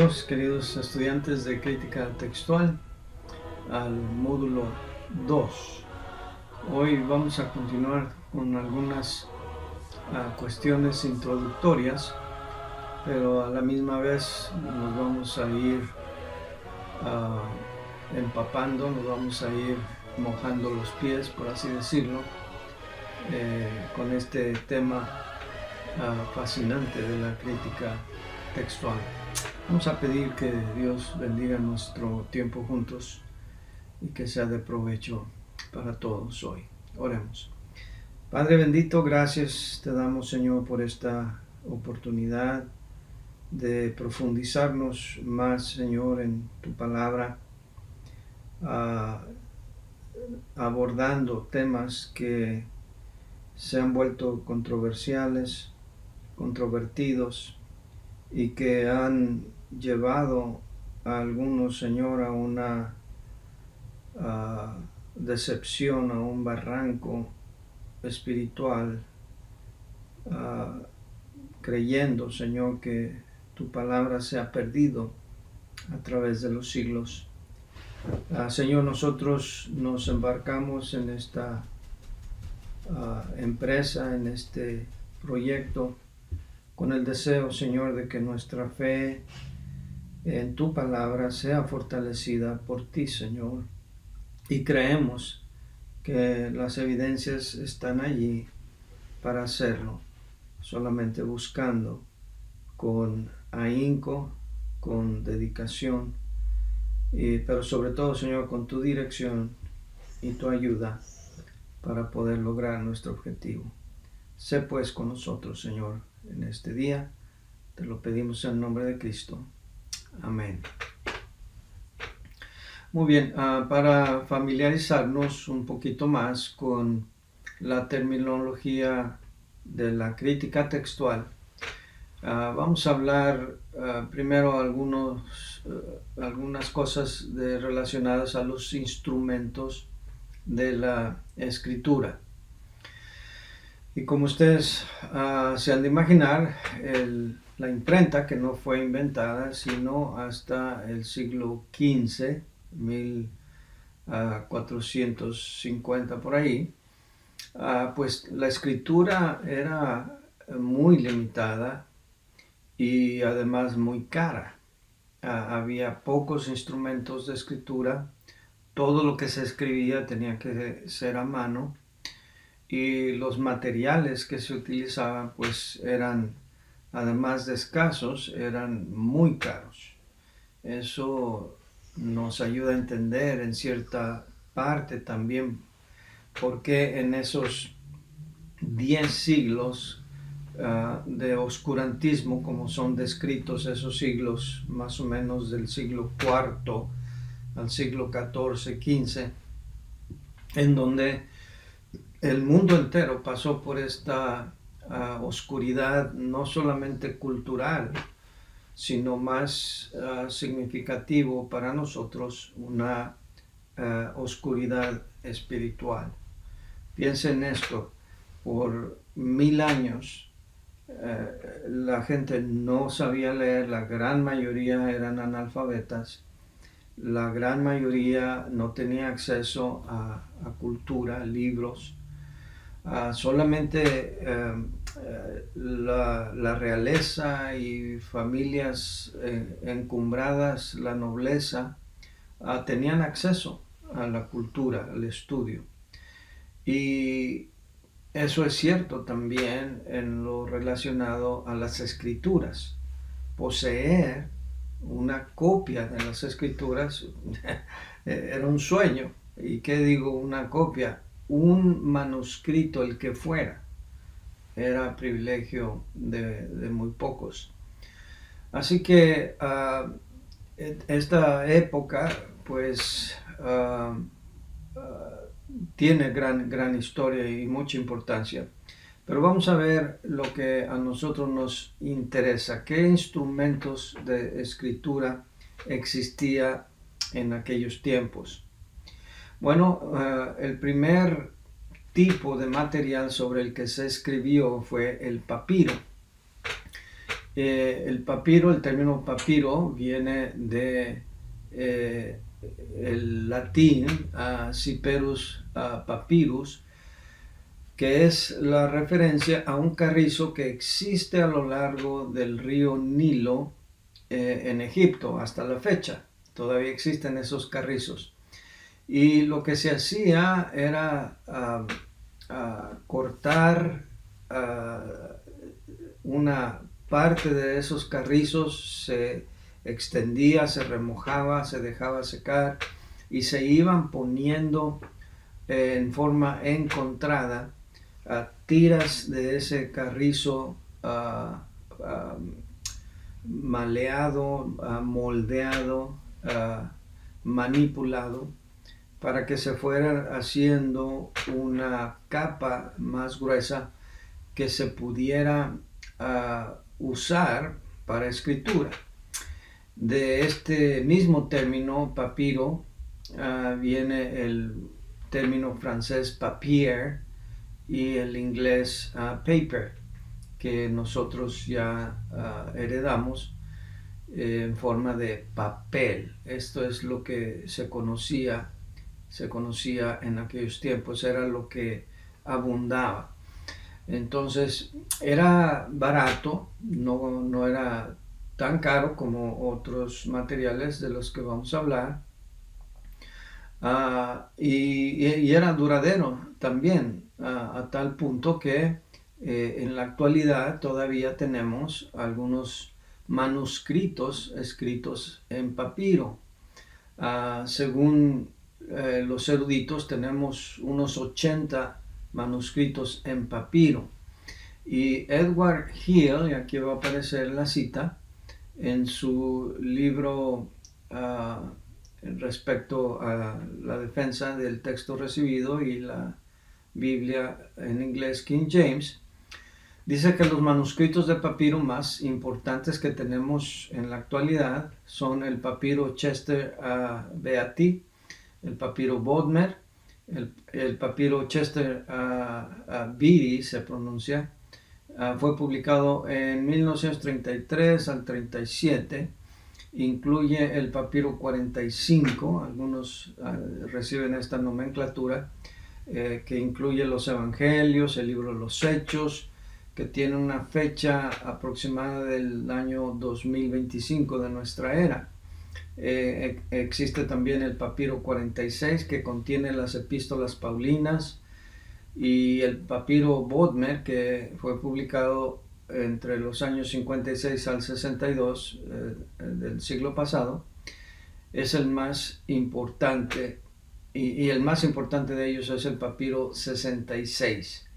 Bienvenidos, queridos estudiantes de crítica textual, al módulo 2. Hoy vamos a continuar con algunas cuestiones introductorias, pero a la misma vez nos vamos a ir empapando, nos vamos a ir mojando los pies, por así decirlo, con este tema fascinante de la crítica textual. Vamos a pedir que Dios bendiga nuestro tiempo juntos y que sea de provecho para todos hoy. Oremos. Padre bendito, gracias te damos, Señor, por esta oportunidad de profundizarnos más, Señor, en tu palabra, abordando temas que se han vuelto controversiales, controvertidos, y que han llevado a algunos, Señor, a una decepción, a un barranco espiritual, creyendo, Señor, que tu palabra se ha perdido a través de los siglos. Señor, nosotros nos embarcamos en esta empresa, en este proyecto, con el deseo, Señor, de que nuestra fe en tu palabra sea fortalecida por ti, Señor. Y creemos que las evidencias están allí para hacerlo, solamente buscando con ahínco, con dedicación, pero sobre todo, Señor, con tu dirección y tu ayuda para poder lograr nuestro objetivo. Sé pues con nosotros, Señor, en este día. Te lo pedimos en el nombre de Cristo. Amén. Muy bien, para familiarizarnos un poquito más con la terminología de la crítica textual, vamos a hablar primero algunas cosas relacionadas a los instrumentos de la escritura. Y como ustedes se han de imaginar, la imprenta, que no fue inventada sino hasta el siglo XV, 1450 por ahí, pues la escritura era muy limitada y además muy cara. Había pocos instrumentos de escritura, todo lo que se escribía tenía que ser a mano, y los materiales que se utilizaban pues eran, además de escasos, eran muy caros. Eso nos ayuda a entender en cierta parte también por qué en esos 10 siglos de oscurantismo, como son descritos esos siglos más o menos del siglo IV al siglo XIV, XV, en donde el mundo entero pasó por esta oscuridad, no solamente cultural, sino más significativo para nosotros, una oscuridad espiritual. Piensen en esto: por 1000 años la gente no sabía leer, la gran mayoría eran analfabetas, la gran mayoría no tenía acceso a cultura, libros. Solamente la realeza y familias encumbradas, la nobleza, tenían acceso a la cultura, al estudio. Y eso es cierto también en lo relacionado a las escrituras. Poseer una copia de las escrituras era un sueño. ¿Y qué digo una copia? Un manuscrito, el que fuera, era privilegio de muy pocos. Así que esta época pues tiene gran historia y mucha importancia. Pero vamos a ver lo que a nosotros nos interesa: qué instrumentos de escritura existía en aquellos tiempos. Bueno, el primer tipo de material sobre el que se escribió fue el papiro. El papiro, el término papiro viene de el latín Cyperus papyrus, que es la referencia a un carrizo que existe a lo largo del río Nilo en Egipto hasta la fecha. Todavía existen esos carrizos. Y lo que se hacía era cortar una parte de esos carrizos, se extendía, se remojaba, se dejaba secar y se iban poniendo en forma encontrada tiras de ese carrizo maleado, moldeado, manipulado, para que se fuera haciendo una capa más gruesa que se pudiera usar para escritura. De este mismo término, papiro, viene el término francés papier y el inglés paper, que nosotros ya heredamos en forma de papel. Esto es lo que se conocía en aquellos tiempos, era lo que abundaba. Entonces era barato, no era tan caro como otros materiales de los que vamos a hablar, y era duradero también, a tal punto que en la actualidad todavía tenemos algunos manuscritos escritos en papiro. Según los eruditos, tenemos unos 80 manuscritos en papiro. Y Edward Hill, y aquí va a aparecer la cita, en su libro respecto a la defensa del texto recibido y la Biblia en inglés King James, dice que los manuscritos de papiro más importantes que tenemos en la actualidad son el papiro Chester Beatty, el papiro Bodmer, el papiro Chester Beatty se pronuncia, fue publicado en 1933 al 37, incluye el papiro 45, algunos reciben esta nomenclatura, que incluye los evangelios, el libro de los Hechos, que tiene una fecha aproximada del año 2025 de nuestra era. Existe también el papiro 46, que contiene las epístolas paulinas, y el papiro Bodmer, que fue publicado entre los años 56 al 62 del siglo pasado, es el más importante, y el más importante de ellos es el papiro 66,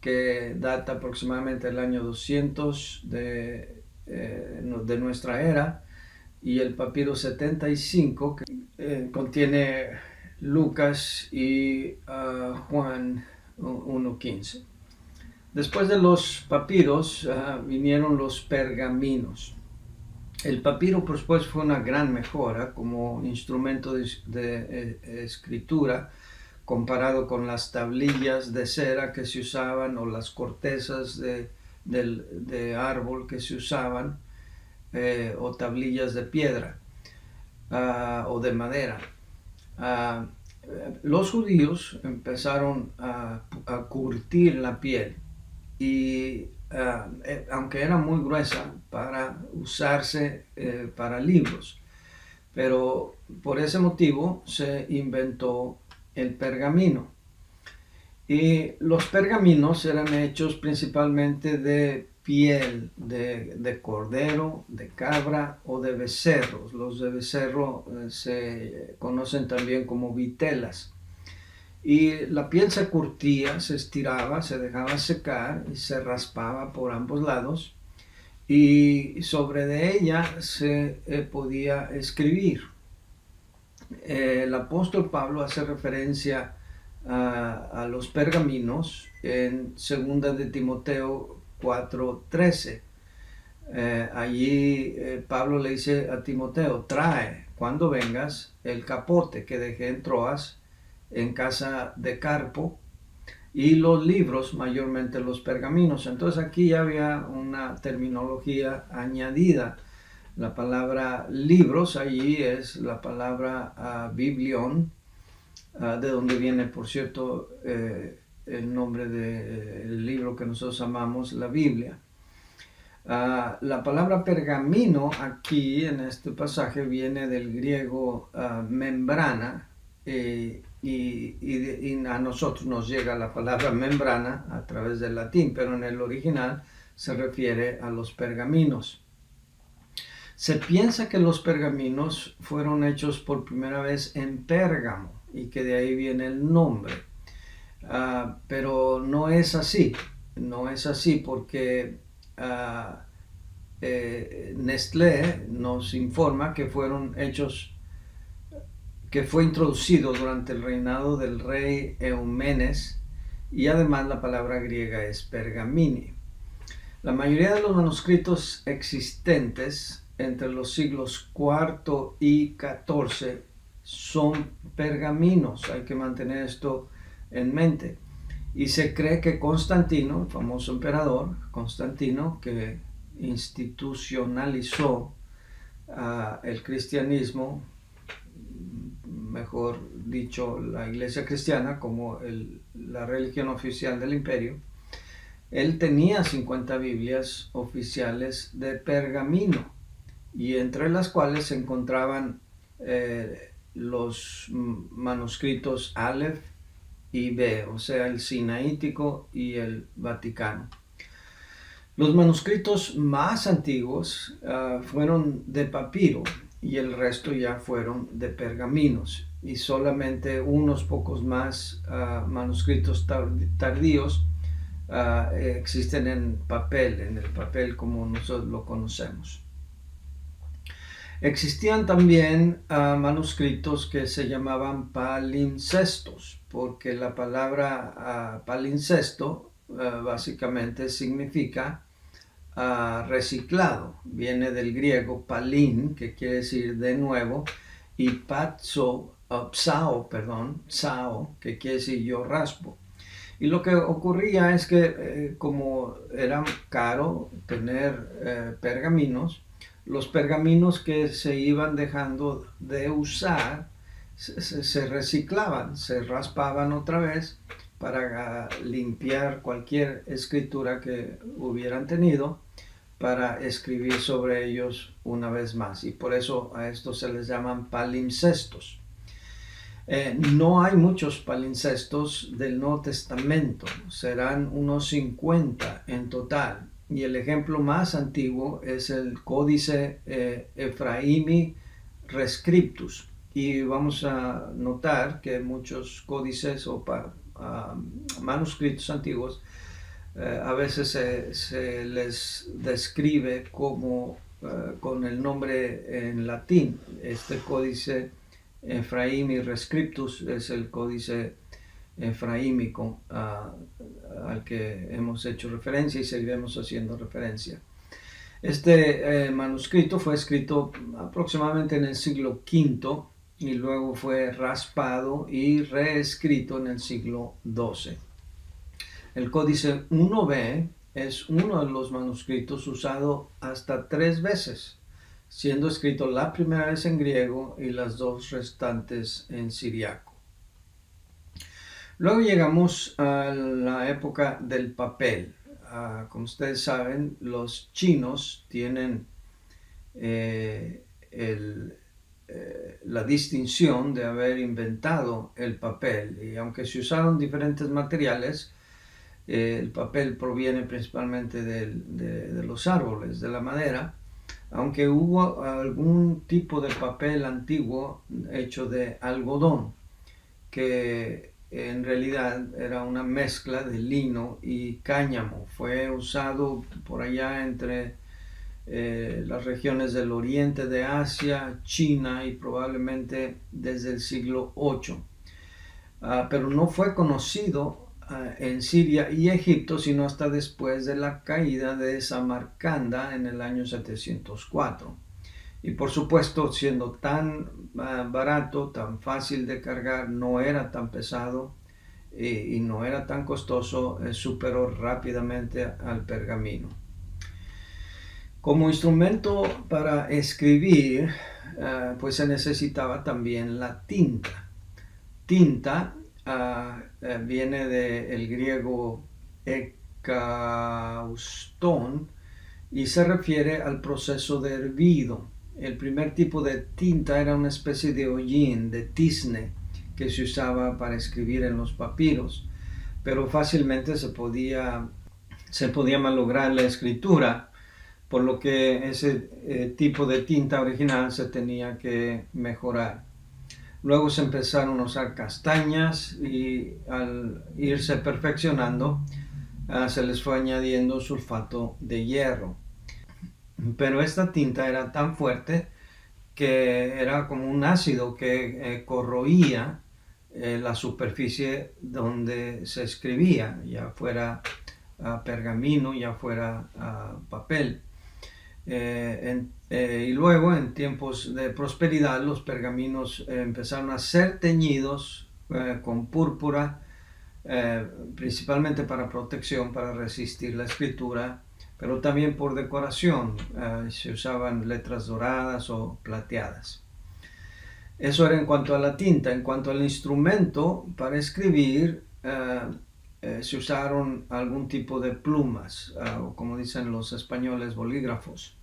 que data aproximadamente del año 200 de nuestra era, y el papiro 75, que contiene Lucas y Juan 1.15. Después de los papiros vinieron los pergaminos. El papiro, pues, fue una gran mejora como instrumento de escritura comparado con las tablillas de cera que se usaban o las cortezas de árbol que se usaban, o tablillas de piedra o de madera. Los judíos empezaron a curtir la piel y aunque era muy gruesa para usarse para libros, pero por ese motivo se inventó el pergamino. Y los pergaminos eran hechos principalmente de piel de cordero, de cabra o de becerros. Los de becerro se conocen también como vitelas. Y la piel se curtía, se estiraba, se dejaba secar y se raspaba por ambos lados, y sobre de ella se podía escribir. El apóstol Pablo hace referencia a los pergaminos en 2 de Timoteo 4:13. Allí Pablo le dice a Timoteo: trae cuando vengas el capote que dejé en Troas, en casa de Carpo, y los libros, mayormente los pergaminos. Entonces aquí ya había una terminología añadida. La palabra libros allí es la palabra biblión, de donde viene, por cierto, el nombre del libro que nosotros amamos, la Biblia. La palabra pergamino aquí en este pasaje viene del griego membrana, y a nosotros nos llega la palabra membrana a través del latín, pero en el original se refiere a los pergaminos. Se piensa que los pergaminos fueron hechos por primera vez en Pérgamo y que de ahí viene el nombre. Pero no es así, no es así porque Nestlé nos informa que fueron hechos, que fue introducido durante el reinado del rey Eumenes, y además la palabra griega es pergamini. La mayoría de los manuscritos existentes entre los siglos IV y XIV son pergaminos. Hay que mantener esto en mente. Y se cree que Constantino, el famoso emperador Constantino, que institucionalizó el cristianismo, mejor dicho, la iglesia cristiana como la religión oficial del imperio, él tenía 50 Biblias oficiales de pergamino, y entre las cuales se encontraban los manuscritos Aleph y B, o sea, el Sinaítico y el Vaticano. Los manuscritos más antiguos fueron de papiro, y el resto ya fueron de pergaminos, y solamente unos pocos más manuscritos tardíos existen en el papel como nosotros lo conocemos. Existían también manuscritos que se llamaban palimpsestos, porque la palabra palimpsesto básicamente significa reciclado. Viene del griego palin, que quiere decir de nuevo, y psao, que quiere decir yo raspo. Y lo que ocurría es que como era caro tener pergaminos, los pergaminos que se iban dejando de usar se reciclaban, se raspaban otra vez para limpiar cualquier escritura que hubieran tenido, para escribir sobre ellos una vez más. Y por eso a estos se les llaman palimpsestos. No hay muchos palimpsestos del Nuevo Testamento, serán unos 50 en total, y el ejemplo más antiguo es el Códice Ephraimi Rescriptus, y vamos a notar que muchos códices o manuscritos antiguos a veces se les describe como con el nombre en latín. Este códice Ephraimi Rescriptus es el códice efraímico al que hemos hecho referencia y seguiremos haciendo referencia. Este manuscrito fue escrito aproximadamente en el siglo V y luego fue raspado y reescrito en el siglo XII. El códice 1b es uno de los manuscritos usado hasta 3 veces, siendo escrito la primera vez en griego y las 2 restantes en siriaco. Luego llegamos a la época del papel. Como ustedes saben, los chinos tienen la distinción de haber inventado el papel, y aunque se usaron diferentes materiales, el papel proviene principalmente de los árboles, de la madera, aunque hubo algún tipo de papel antiguo hecho de algodón, que en realidad era una mezcla de lino y cáñamo. Fue usado por allá entre las regiones del oriente de Asia, China, y probablemente desde el siglo VIII. Pero no fue conocido en Siria y Egipto sino hasta después de la caída de Samarcanda en el año 704. Y por supuesto, siendo tan barato, tan fácil de cargar, no era tan pesado, y no era tan costoso, superó rápidamente al pergamino. Como instrumento para escribir, pues se necesitaba también la tinta. Tinta viene del griego ekaustón y se refiere al proceso de hervido. El primer tipo de tinta era una especie de hollín, de tizne, que se usaba para escribir en los papiros, pero fácilmente se podía malograr la escritura, por lo que ese tipo de tinta original se tenía que mejorar. Luego se empezaron a usar castañas y al irse perfeccionando se les fue añadiendo sulfato de hierro. Pero esta tinta era tan fuerte que era como un ácido que corroía la superficie donde se escribía, ya fuera pergamino, ya fuera papel. Y luego, en tiempos de prosperidad, los pergaminos empezaron a ser teñidos con púrpura, principalmente para protección, para resistir la escritura, pero también por decoración. Se usaban letras doradas o plateadas. Eso era en cuanto a la tinta. En cuanto al instrumento para escribir, se usaron algún tipo de plumas, o como dicen los españoles, bolígrafos.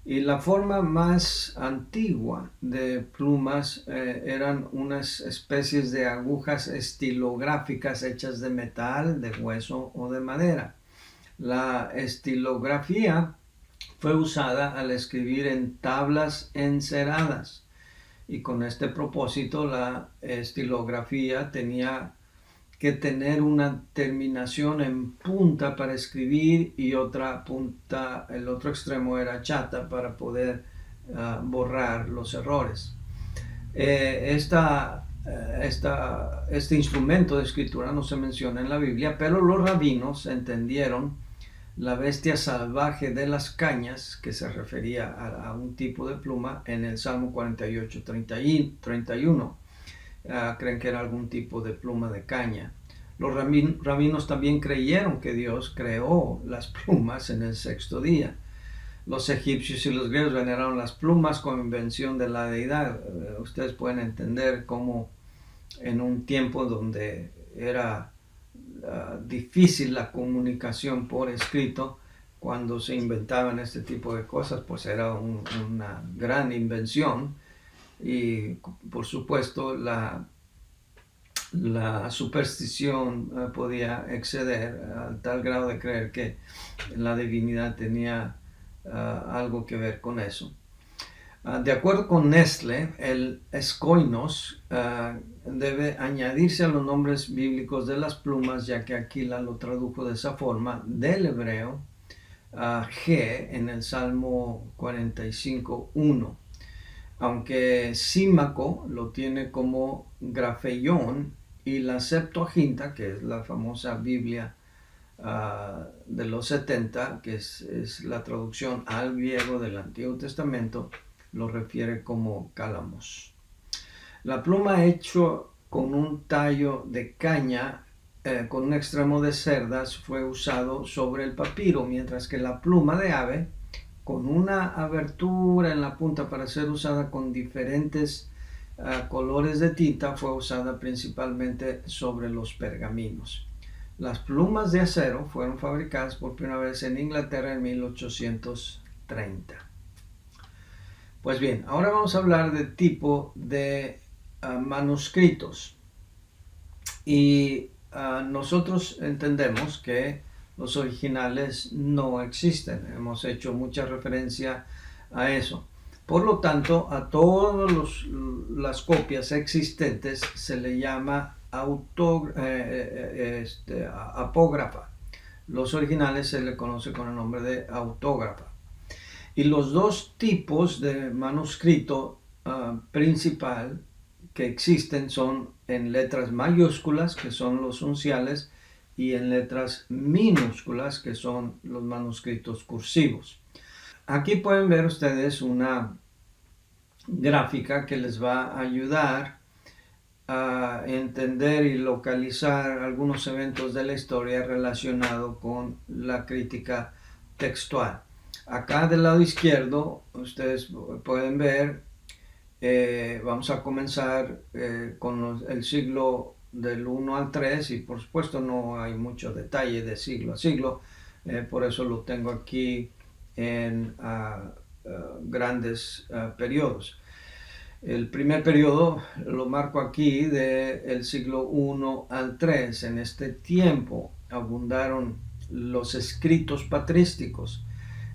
Y la forma más antigua de plumas eran unas especies de agujas estilográficas hechas de metal, de hueso o de madera. La estilografía fue usada al escribir en tablas enceradas, y con este propósito la estilografía tenía que tener una terminación en punta para escribir y otra punta, el otro extremo era chata para poder borrar los errores. Este instrumento de escritura no se menciona en la Biblia, pero los rabinos entendieron la bestia salvaje de las cañas, que se refería a un tipo de pluma, en el Salmo 48, 31. Creen que era algún tipo de pluma de caña. Los rabinos también creyeron que Dios creó las plumas en el sexto día. Los egipcios y los griegos veneraron las plumas como invención de la deidad. Ustedes pueden entender cómo en un tiempo donde era difícil la comunicación por escrito, cuando se inventaban este tipo de cosas, pues era una gran invención. Y por supuesto la superstición podía exceder al tal grado de creer que la divinidad tenía algo que ver con eso. De acuerdo con Nestle, el escoinos debe añadirse a los nombres bíblicos de las plumas, ya que Aquila lo tradujo de esa forma, del hebreo G en el Salmo 45:1. Aunque Símaco lo tiene como grafeión, y la Septuaginta, que es la famosa Biblia de los 70, que es la traducción al griego del Antiguo Testamento, lo refiere como cálamos. La pluma hecho con un tallo de caña con un extremo de cerdas fue usado sobre el papiro, mientras que la pluma de ave con una abertura en la punta para ser usada con diferentes colores de tinta fue usada principalmente sobre los pergaminos. Las plumas de acero fueron fabricadas por primera vez en Inglaterra en 1830. Pues bien, ahora vamos a hablar de tipo de manuscritos. Y nosotros entendemos que los originales no existen. Hemos hecho mucha referencia a eso. Por lo tanto, a todas las copias existentes se le llama apógrafa. Los originales se le conoce con el nombre de autógrafa. Y los dos tipos de manuscrito principal que existen son en letras mayúsculas, que son los unciales, y en letras minúsculas, que son los manuscritos cursivos. Aquí pueden ver ustedes una gráfica que les va a ayudar a entender y localizar algunos eventos de la historia relacionados con la crítica textual. Acá del lado izquierdo ustedes pueden ver, vamos a comenzar con el siglo del 1 al 3 y por supuesto no hay mucho detalle de siglo a siglo, por eso lo tengo aquí en grandes periodos. El primer periodo lo marco aquí del siglo I al 3. En este tiempo abundaron los escritos patrísticos.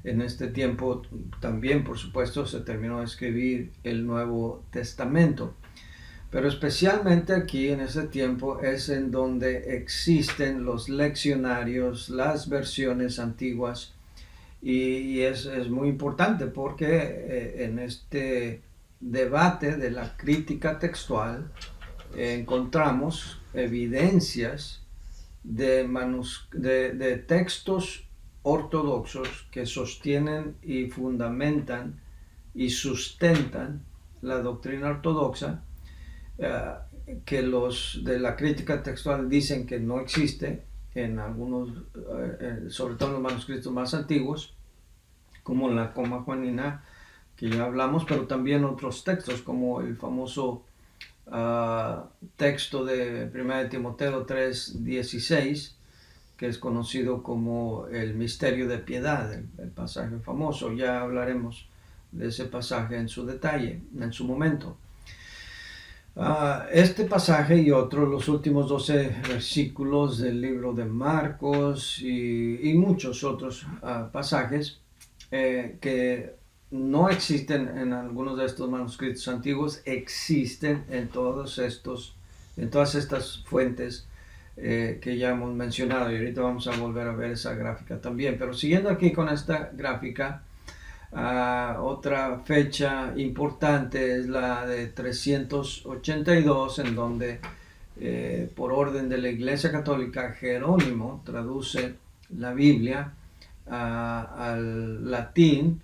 En este tiempo también, por supuesto, se terminó de escribir el Nuevo Testamento. Pero especialmente aquí en ese tiempo es en donde existen los leccionarios, las versiones antiguas. Y es muy importante porque en este debate de la crítica textual encontramos evidencias de textos ortodoxos que sostienen y fundamentan y sustentan la doctrina ortodoxa, que los de la crítica textual dicen que no existe en algunos, sobre todo en los manuscritos más antiguos, como la Coma Juanina, que ya hablamos, pero también otros textos, como el famoso texto de 1 Timoteo 3:16, que es conocido como el misterio de piedad, el pasaje famoso. Ya hablaremos de ese pasaje en su detalle, en su momento. Este pasaje y otros, los últimos 12 versículos del libro de Marcos y muchos otros pasajes que no existen en algunos de estos manuscritos antiguos, existen en todas estas fuentes que ya hemos mencionado, y ahorita vamos a volver a ver esa gráfica también. Pero siguiendo aquí con esta gráfica, otra fecha importante es la de 382, en donde por orden de la Iglesia Católica, Jerónimo traduce la Biblia al latín.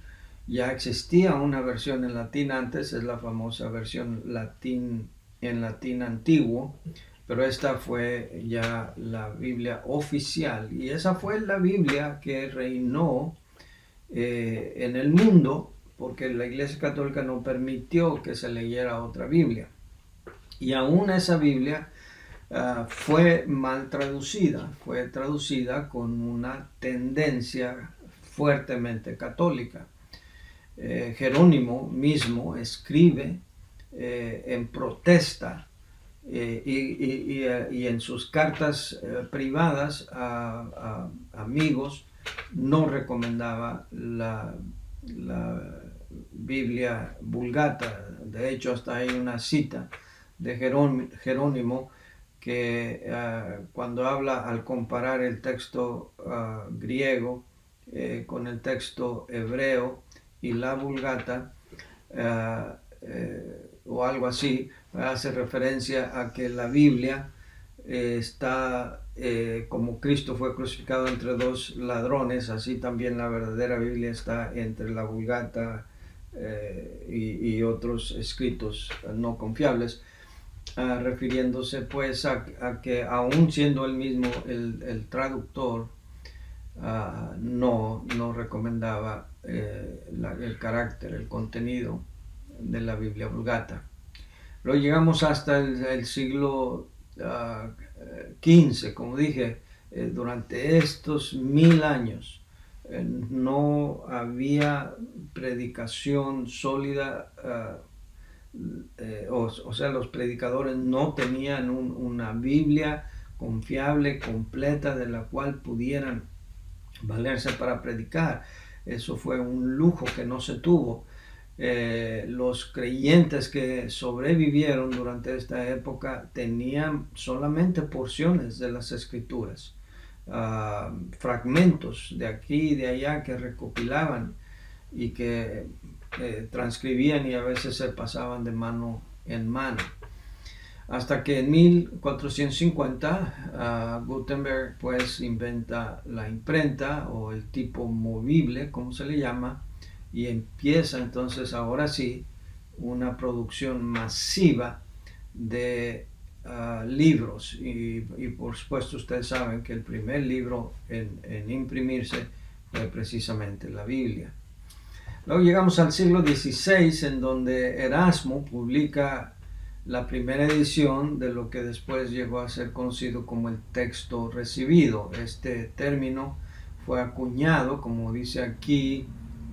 Ya existía una versión en latín antes, es la famosa versión en latín antiguo, pero esta fue ya la Biblia oficial, y esa fue la Biblia que reinó en el mundo, porque la Iglesia Católica no permitió que se leyera otra Biblia. Y aún esa Biblia fue mal traducida, fue traducida con una tendencia fuertemente católica. Jerónimo mismo escribe en protesta y en sus cartas privadas a amigos no recomendaba la Biblia Vulgata. De hecho, hasta hay una cita de Jerónimo que cuando habla, al comparar el texto griego con el texto hebreo y la Vulgata, o algo así, hace referencia a que la Biblia está como Cristo fue crucificado entre dos ladrones, así también la verdadera Biblia está entre la Vulgata y otros escritos no confiables, refiriéndose pues a que aún siendo él mismo el traductor, no recomendaba el carácter, el contenido de la Biblia Vulgata. Luego llegamos hasta el siglo XV, como dije, durante estos 1000 años no había predicación sólida, o sea, los predicadores no tenían una Biblia confiable, completa, de la cual pudieran valerse para predicar. Eso fue un lujo que no se tuvo. Los creyentes que sobrevivieron durante esta época tenían solamente porciones de las escrituras, fragmentos de aquí y de allá que recopilaban y que transcribían, y a veces se pasaban de mano en mano. Hasta que en 1450 Gutenberg pues inventa la imprenta, o el tipo movible, como se le llama, y empieza entonces ahora sí una producción masiva de libros y por supuesto ustedes saben que el primer libro en imprimirse fue precisamente la Biblia. Luego llegamos al siglo XVI, en donde Erasmo publica la primera edición de lo que después llegó a ser conocido como el texto recibido. Este término fue acuñado, como dice aquí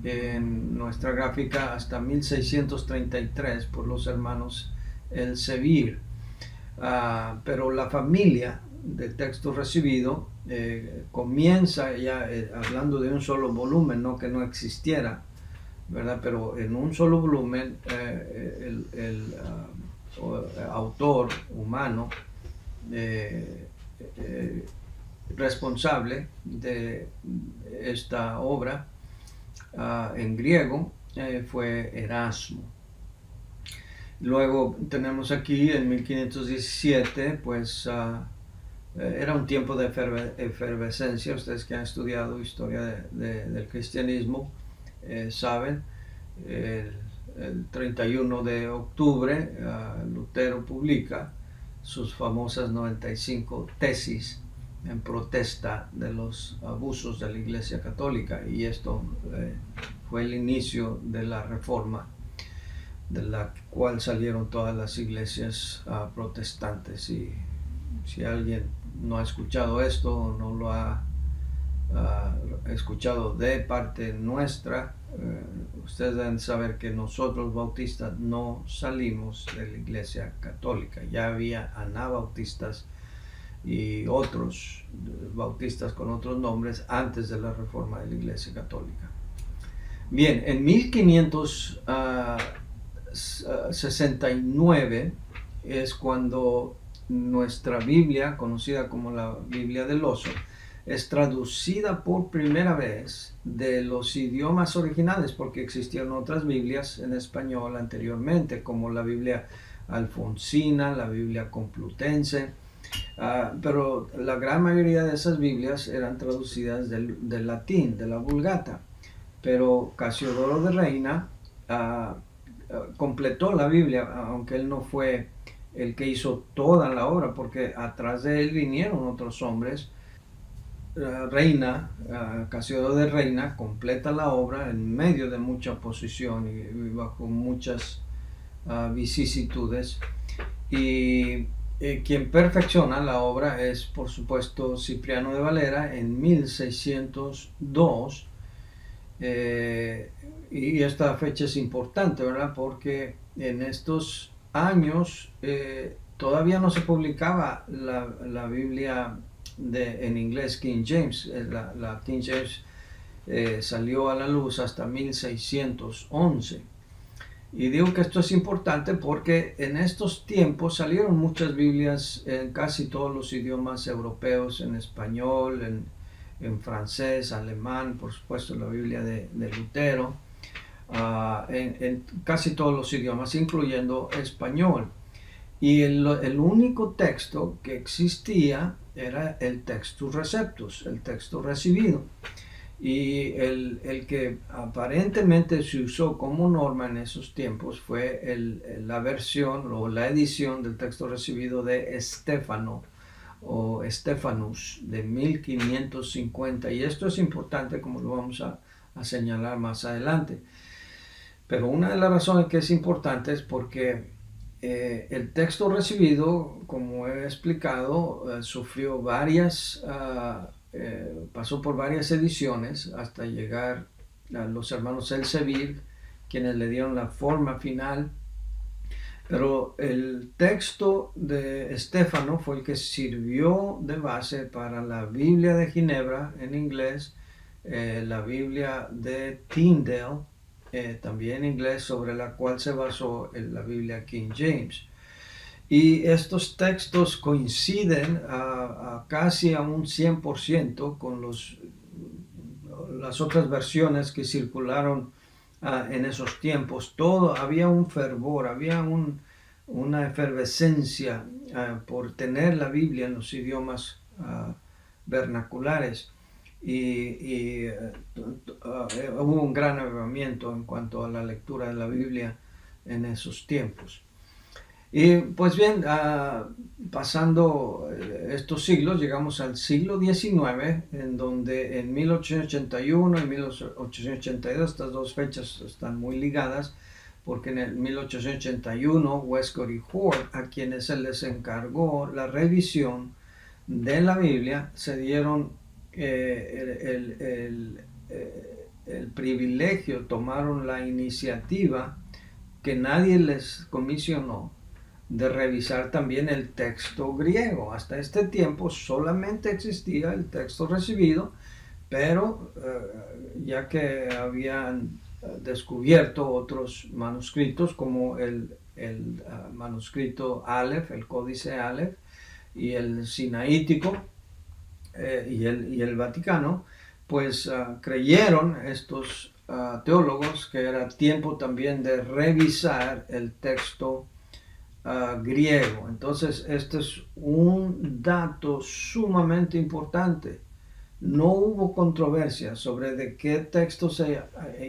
en nuestra gráfica, hasta 1633 por los hermanos Elsevier. Pero la familia de texto recibido comienza ya hablando de un solo volumen, no que no existiera, ¿verdad? Pero en un solo volumen el autor humano responsable de esta obra en griego fue Erasmo. Luego tenemos aquí en 1517, pues era un tiempo de efervescencia. Ustedes que han estudiado historia del cristianismo saben, el 31 de octubre Lutero publica sus famosas 95 tesis en protesta de los abusos de la Iglesia Católica, y esto fue el inicio de la Reforma, de la cual salieron todas las iglesias protestantes. Y si alguien no ha escuchado esto, no lo ha escuchado de parte nuestra, ustedes deben saber que nosotros bautistas no salimos de la Iglesia Católica. Ya había anabautistas y otros bautistas con otros nombres antes de la reforma de la Iglesia Católica. Bien, en 1569 es cuando nuestra Biblia, conocida como la Biblia del Oso, es traducida por primera vez de los idiomas originales, porque existieron otras Biblias en español anteriormente, como la Biblia alfonsina, la Biblia complutense, pero la gran mayoría de esas Biblias eran traducidas del latín, de la Vulgata. Pero Casiodoro de Reina completó la Biblia, aunque él no fue el que hizo toda la obra, porque atrás de él vinieron otros hombres. Casiodoro de Reina completa la obra en medio de mucha oposición y bajo muchas vicisitudes, y quien perfecciona la obra es por supuesto Cipriano de Valera en 1602. Y esta fecha es importante, ¿verdad? Porque en estos años todavía no se publicaba la Biblia en inglés King James. La King James salió a la luz hasta 1611. Y digo que esto es importante porque en estos tiempos salieron muchas Biblias en casi todos los idiomas europeos, en español, en francés, alemán, por supuesto la Biblia de Lutero, en casi todos los idiomas, incluyendo español. Y el único texto que existía era el Textus Receptus, el texto recibido. Y el que aparentemente se usó como norma en esos tiempos fue la versión o la edición del texto recibido de Estéfano o Stephanus de 1550, y esto es importante, como lo vamos a señalar más adelante. Pero una de las razones que es importante es porque el texto recibido, como he explicado, sufrió pasó por varias ediciones hasta llegar a los hermanos Elsevier, quienes le dieron la forma final. Pero el texto de Estéfano fue el que sirvió de base para la Biblia de Ginebra en inglés, la Biblia de Tyndale, también en inglés, sobre la cual se basó la Biblia King James. Y estos textos coinciden casi a un 100% con las otras versiones que circularon en esos tiempos. Había un fervor, había una efervescencia por tener la Biblia en los idiomas vernaculares, y hubo un gran avivamiento en cuanto a la lectura de la Biblia en esos tiempos. Y pues bien, pasando estos siglos, llegamos al siglo XIX, en donde en 1881 y 1882, estas dos fechas están muy ligadas, porque en el 1881 Westcott y Hort, a quienes se les encargó la revisión de la Biblia, se dieron el privilegio, tomaron la iniciativa que nadie les comisionó de revisar también el texto griego. Hasta este tiempo solamente existía el texto recibido, pero ya que habían descubierto otros manuscritos como el manuscrito Aleph, el códice Aleph, y el sinaítico y el Vaticano, pues creyeron estos teólogos que era tiempo también de revisar el texto griego. Entonces, este es un dato sumamente importante. No hubo controversia sobre de qué texto se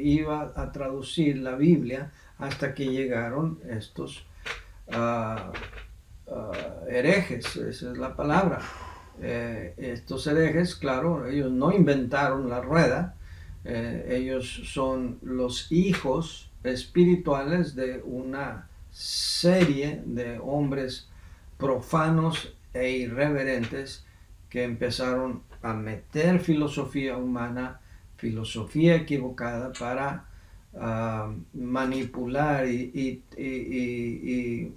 iba a traducir la Biblia hasta que llegaron estos uh, herejes, esa es la palabra. Estos herejes, claro, ellos no inventaron la rueda, ellos son los hijos espirituales de una serie de hombres profanos e irreverentes que empezaron a meter filosofía humana, filosofía equivocada para manipular y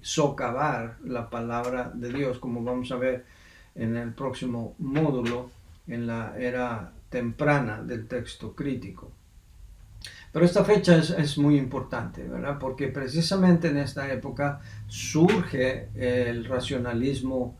socavar la palabra de Dios, como vamos a ver en el próximo módulo, en la era temprana del texto crítico. Pero esta fecha es muy importante, ¿verdad? Porque precisamente en esta época surge el racionalismo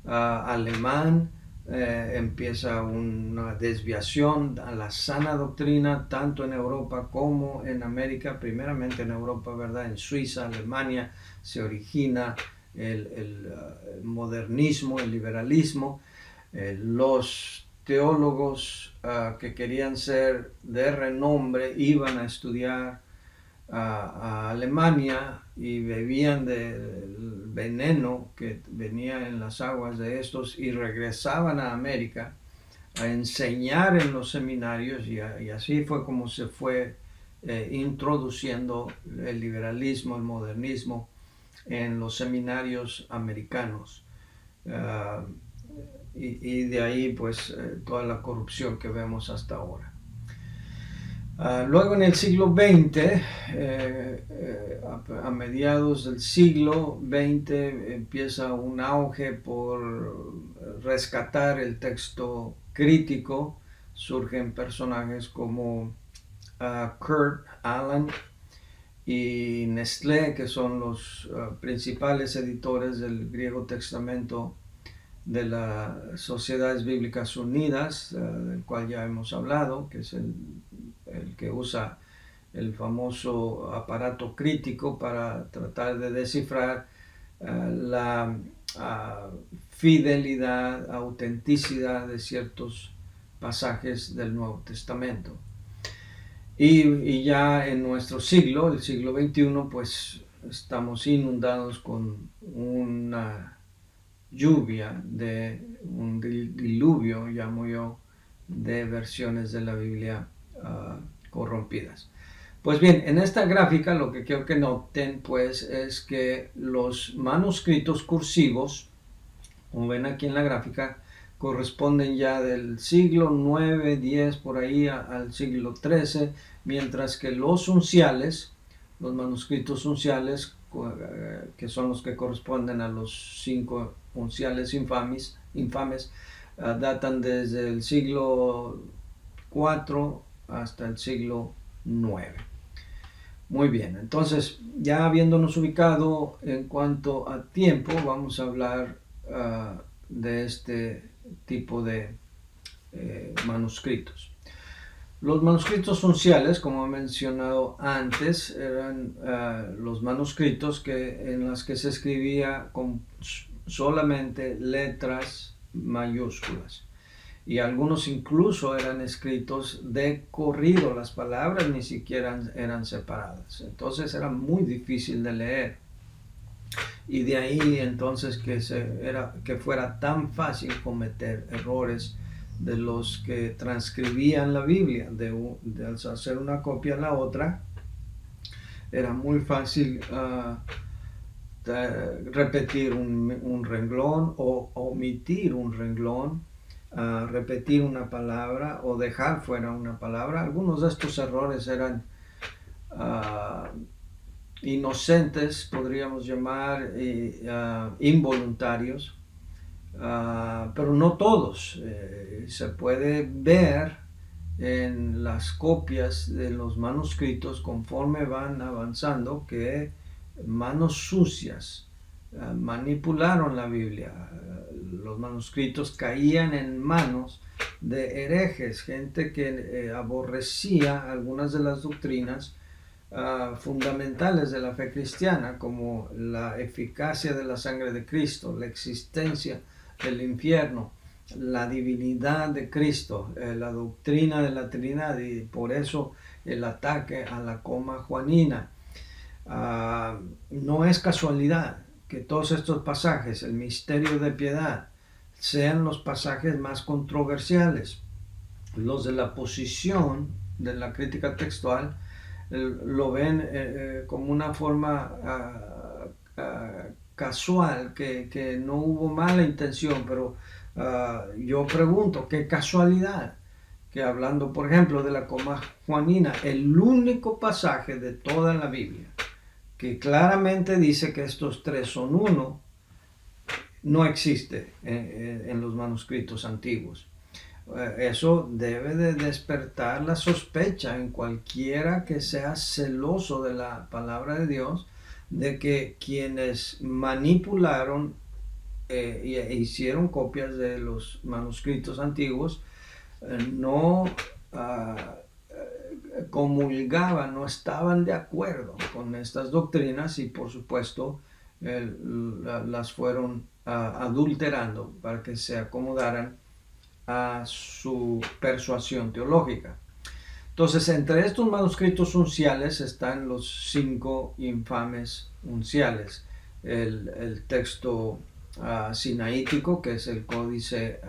alemán, empieza una desviación a la sana doctrina, tanto en Europa como en América, primeramente en Europa, ¿verdad? En Suiza, Alemania, se origina el modernismo, el liberalismo, los teólogos que querían ser de renombre iban a estudiar a Alemania y bebían del veneno que venía en las aguas de estos y regresaban a América a enseñar en los seminarios y así fue como se fue introduciendo el liberalismo, el modernismo en los seminarios americanos. Y de ahí pues toda la corrupción que vemos hasta ahora. Luego en el siglo XX, a mediados del siglo XX, empieza un auge por rescatar el texto crítico. Surgen personajes como Kurt Aland y Nestlé, que son los principales editores del Griego Testamento de las Sociedades Bíblicas Unidas, del cual ya hemos hablado, que es el que usa el famoso aparato crítico para tratar de descifrar la fidelidad, autenticidad de ciertos pasajes del Nuevo Testamento. Y ya en nuestro siglo, el siglo XXI, pues estamos inundados con una lluvia, de un diluvio, llamo yo, de versiones de la Biblia corrompidas. Pues bien, en esta gráfica lo que quiero que noten pues es que los manuscritos cursivos, como ven aquí en la gráfica, corresponden ya del siglo 9, 10 por ahí al siglo 13, mientras que los unciales, los manuscritos unciales, que son los que corresponden a los 5 unciales infames, datan desde el siglo 4 hasta el siglo 9. Muy bien, entonces ya habiéndonos ubicado en cuanto a tiempo, vamos a hablar de este tipo de manuscritos. Los manuscritos unciales, como he mencionado antes, eran los manuscritos en los que se escribía con solamente letras mayúsculas. Y algunos incluso eran escritos de corrido, las palabras ni siquiera eran separadas. Entonces era muy difícil de leer. y de ahí entonces que fuera tan fácil cometer errores de los que transcribían la Biblia, de hacer una copia a la otra, era muy fácil repetir un renglón o omitir un renglón, repetir una palabra o dejar fuera una palabra. Algunos de estos errores eran inocentes, podríamos llamar, involuntarios, pero no todos. Se puede ver en las copias de los manuscritos conforme van avanzando que manos sucias manipularon la Biblia. Los manuscritos caían en manos de herejes, gente que aborrecía algunas de las doctrinas fundamentales de la fe cristiana, como la eficacia de la sangre de Cristo, la existencia del infierno, la divinidad de Cristo, la doctrina de la Trinidad, y por eso el ataque a la coma juanina. No es casualidad que todos estos pasajes, el misterio de piedad, sean los pasajes más controversiales. Los de la posición de la crítica textual lo ven como una forma casual, que no hubo mala intención, pero yo pregunto, qué casualidad que, hablando por ejemplo de la coma juanina, el único pasaje de toda la Biblia que claramente dice que estos tres son uno, no existe en los manuscritos antiguos. Eso debe de despertar la sospecha en cualquiera que sea celoso de la palabra de Dios, de que quienes manipularon e hicieron copias de los manuscritos antiguos no comulgaban, no estaban de acuerdo con estas doctrinas, y por supuesto las fueron adulterando para que se acomodaran a su persuasión teológica. Entonces, entre estos manuscritos unciales están los 5 infames unciales: el texto sinaítico, que es el Códice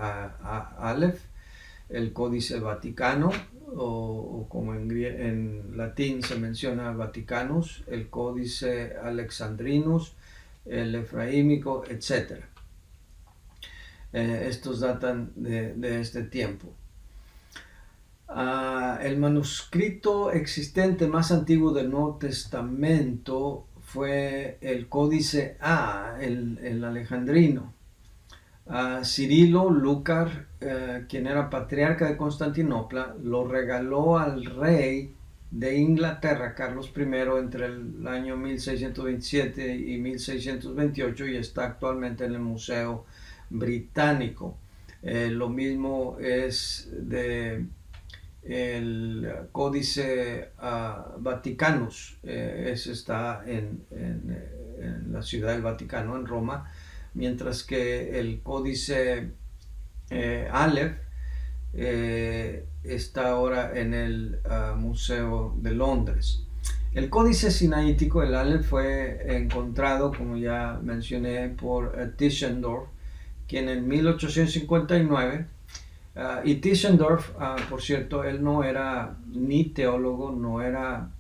Aleph, el Códice Vaticano, o como en latín se menciona Vaticanus, el Códice Alexandrinus, el Efraímico, etc. Estos datan de este tiempo. El manuscrito existente más antiguo del Nuevo Testamento fue el Códice A, el alejandrino. Cirilo Lúcar, quien era patriarca de Constantinopla, lo regaló al rey de Inglaterra, Carlos I, entre el año 1627 y 1628, y está actualmente en el Museo Británico. Lo mismo es de el Códice Vaticanus, ese está en la ciudad del Vaticano, en Roma, mientras que el Códice Aleph está ahora en el Museo de Londres. El Códice Sinaítico, el Aleph, fue encontrado, como ya mencioné, por Tischendorf, quien en 1859, y Tischendorf, por cierto, él no era ni teólogo, no era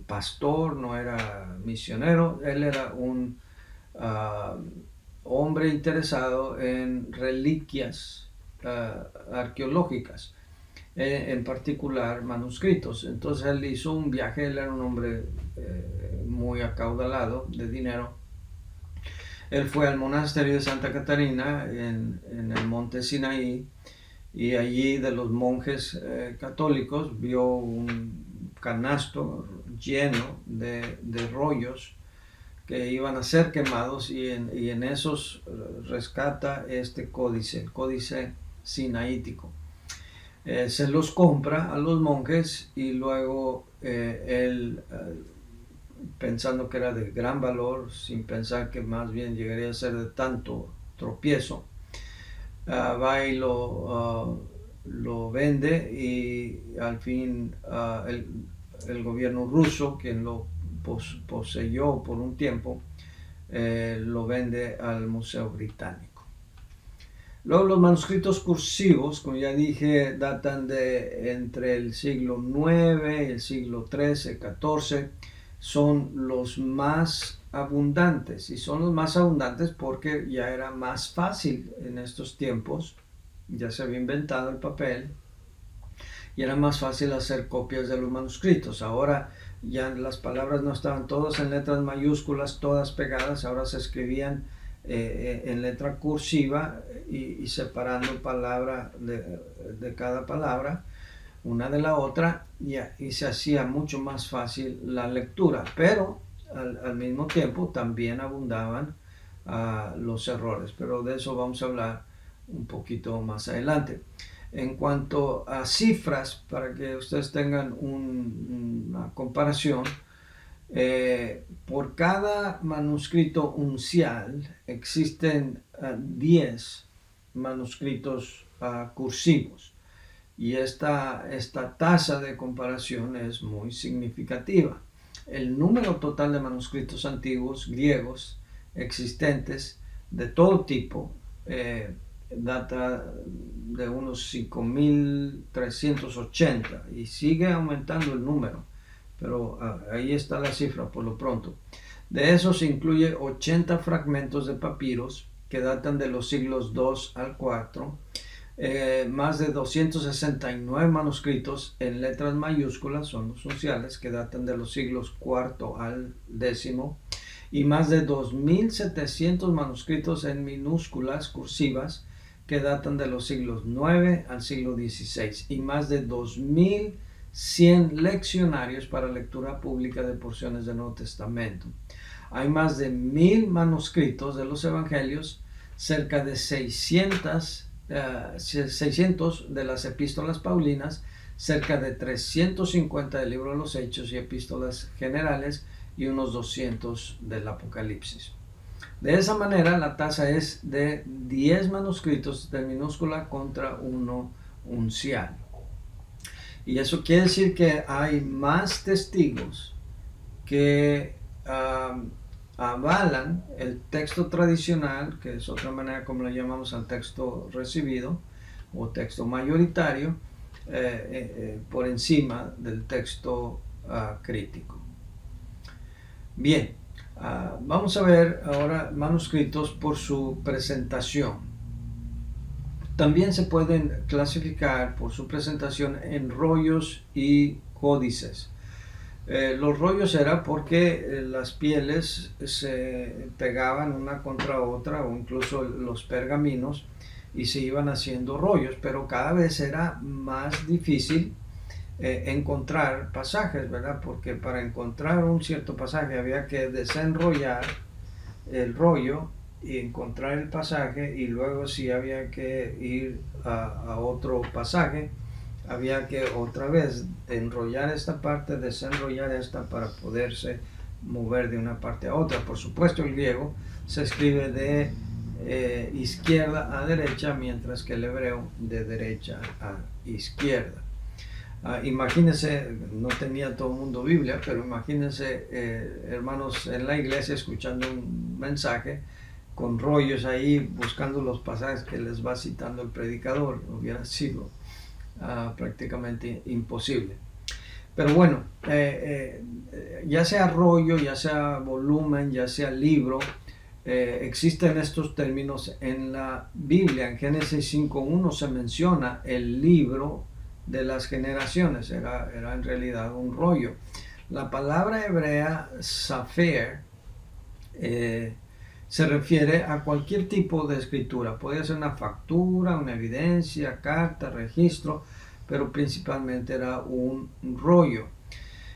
pastor, no era misionero, él era un hombre interesado en reliquias arqueológicas, en particular manuscritos. Entonces él hizo un viaje, él era un hombre muy acaudalado de dinero. Él fue al monasterio de Santa Catarina en el monte Sinaí, y allí de los monjes católicos vio un canasto lleno de rollos que iban a ser quemados, y en esos rescata este códice, el Códice Sinaítico. Se los compra a los monjes, y luego él, pensando que era de gran valor, sin pensar que más bien llegaría a ser de tanto tropiezo, va y lo vende, y al fin el gobierno ruso, quien lo poseyó por un tiempo, lo vende al Museo Británico. Luego los manuscritos cursivos, como ya dije, datan de entre el siglo IX y el siglo XIII, XIV. Son los más abundantes, y son los más abundantes porque ya era más fácil en estos tiempos. Ya se había inventado el papel y era más fácil hacer copias de los manuscritos. Ahora ya las palabras no estaban todas en letras mayúsculas, todas pegadas. Ahora se escribían en letra cursiva y separando palabra de cada palabra una de la otra, y se hacía mucho más fácil la lectura, pero al mismo tiempo también abundaban los errores, pero de eso vamos a hablar un poquito más adelante. En cuanto a cifras, para que ustedes tengan una comparación, por cada manuscrito uncial existen 10 manuscritos cursivos, y esta tasa de comparación es muy significativa. El número total de manuscritos antiguos griegos existentes de todo tipo data de unos 5.380 y sigue aumentando el número, pero ahí está la cifra por lo pronto. De eso se incluye 80 fragmentos de papiros que datan de los siglos II al IV, más de 269 manuscritos en letras mayúsculas, son los unciales, que datan de los siglos IV al X, y más de 2.700 manuscritos en minúsculas cursivas que datan de los siglos IX al siglo XVI, y más de 2.100 leccionarios para lectura pública de porciones del Nuevo Testamento. Hay más de 1.000 manuscritos de los Evangelios, cerca de 600 de las epístolas paulinas, cerca de 350 del libro de los Hechos y epístolas generales, y unos 200 del Apocalipsis. De esa manera, la tasa es de 10 manuscritos de minúscula contra uno uncial. Y eso quiere decir que hay más testigos que avalan el texto tradicional, que es otra manera como lo llamamos al texto recibido o texto mayoritario, por encima del texto crítico. Bien, vamos a ver ahora manuscritos por su presentación. También se pueden clasificar por su presentación en rollos y códices. Los rollos era porque las pieles se pegaban una contra otra, o incluso los pergaminos, y se iban haciendo rollos, pero cada vez era más difícil encontrar pasajes, ¿verdad? Porque para encontrar un cierto pasaje había que desenrollar el rollo y encontrar el pasaje, y luego si había que ir a otro pasaje, había que otra vez enrollar esta parte, desenrollar esta para poderse mover de una parte a otra. Por supuesto, el griego se escribe de izquierda a derecha, mientras que el hebreo de derecha a izquierda. Imagínense, no tenía todo el mundo Biblia, pero imagínense hermanos en la iglesia escuchando un mensaje con rollos ahí, buscando los pasajes que les va citando el predicador. Hubiera sido prácticamente imposible. Pero bueno, ya sea rollo, ya sea volumen, ya sea libro, existen estos términos en la Biblia. En Génesis 5.1 se menciona el libro de las generaciones, era en realidad un rollo. La palabra hebrea sefer se refiere a cualquier tipo de escritura. Puede ser una factura, una evidencia, carta, registro, pero principalmente era un rollo.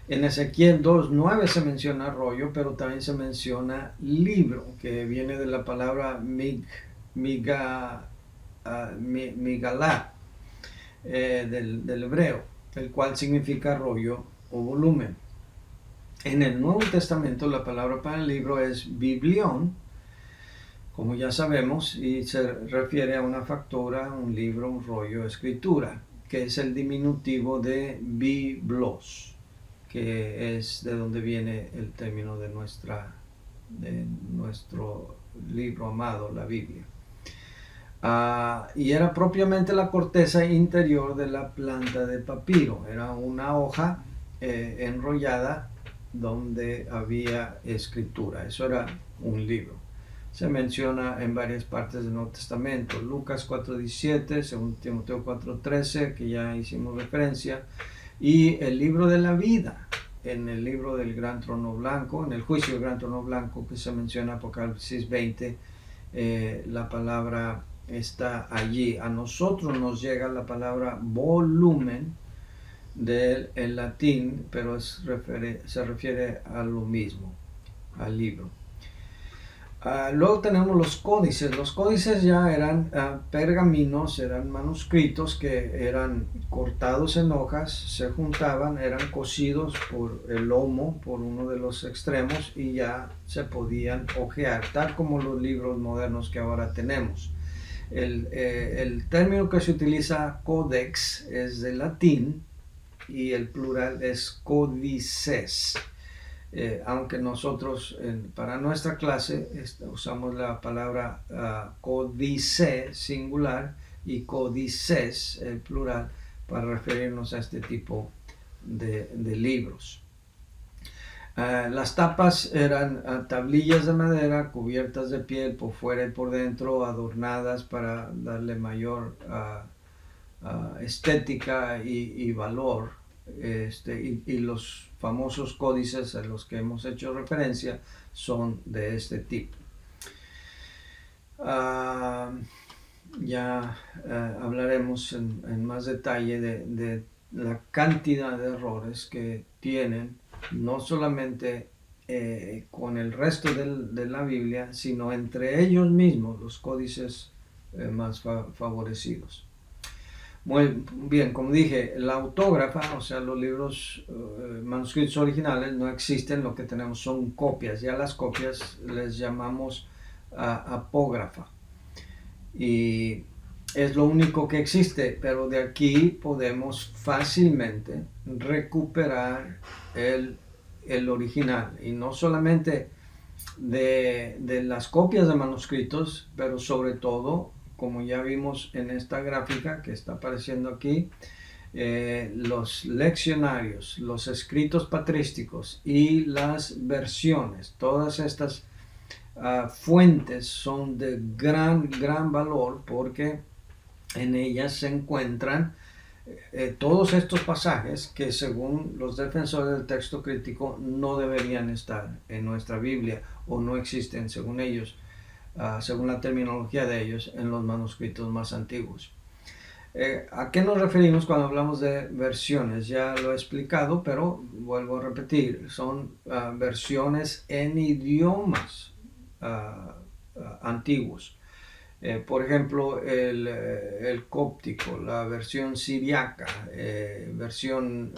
En Ezequiel 2.9 se menciona rollo, pero también se menciona libro, que viene de la palabra migalá, del hebreo, el cual significa rollo o volumen. En el Nuevo Testamento la palabra para el libro es biblión, como ya sabemos, y se refiere a una factura, un libro, un rollo, escritura, que es el diminutivo de biblos, que es de donde viene el término de nuestro libro amado, la Biblia. Y era propiamente la corteza interior de la planta de papiro. Era una hoja enrollada donde había escritura. Eso era un libro. Se menciona en varias partes del Nuevo Testamento. Lucas 4:17, 2 Timoteo 4:13, que ya hicimos referencia, y el libro de la vida, en el libro del gran trono blanco, en el juicio del gran trono blanco que se menciona en Apocalipsis 20, la palabra está allí. A nosotros nos llega la palabra volumen del latín, pero se refiere a lo mismo, al libro. Luego tenemos los códices. Los códices ya eran pergaminos, eran manuscritos que eran cortados en hojas, se juntaban, eran cosidos por el lomo, por uno de los extremos, y ya se podían hojear, tal como los libros modernos que ahora tenemos. El término que se utiliza codex es de latín y el plural es códices. Aunque nosotros para nuestra clase usamos la palabra códice singular y códices el plural para referirnos a este tipo de libros. Las tapas eran tablillas de madera cubiertas de piel por fuera y por dentro, adornadas para darle mayor estética y valor. Y los famosos códices a los que hemos hecho referencia son de este tipo. Ya hablaremos en más detalle de la cantidad de errores que tienen, no solamente con el resto de la Biblia, sino entre ellos mismos, los códices más favorecidos. Muy bien, como dije, la autógrafa, o sea, los libros manuscritos originales no existen, lo que tenemos son copias. Ya las copias les llamamos apógrafa. Y es lo único que existe, pero de aquí podemos fácilmente recuperar el original. Y no solamente de las copias de manuscritos, pero sobre todo, como ya vimos en esta gráfica que está apareciendo aquí, los leccionarios, los escritos patrísticos y las versiones, todas estas fuentes son de gran valor, porque en ellas se encuentran todos estos pasajes que, según los defensores del texto crítico, no deberían estar en nuestra Biblia o no existen, según ellos, según la terminología de ellos, en los manuscritos más antiguos. ¿A qué nos referimos cuando hablamos de versiones? Ya lo he explicado, pero vuelvo a repetir, son versiones en idiomas antiguos. Por ejemplo, el cóptico, la versión siriaca, versiones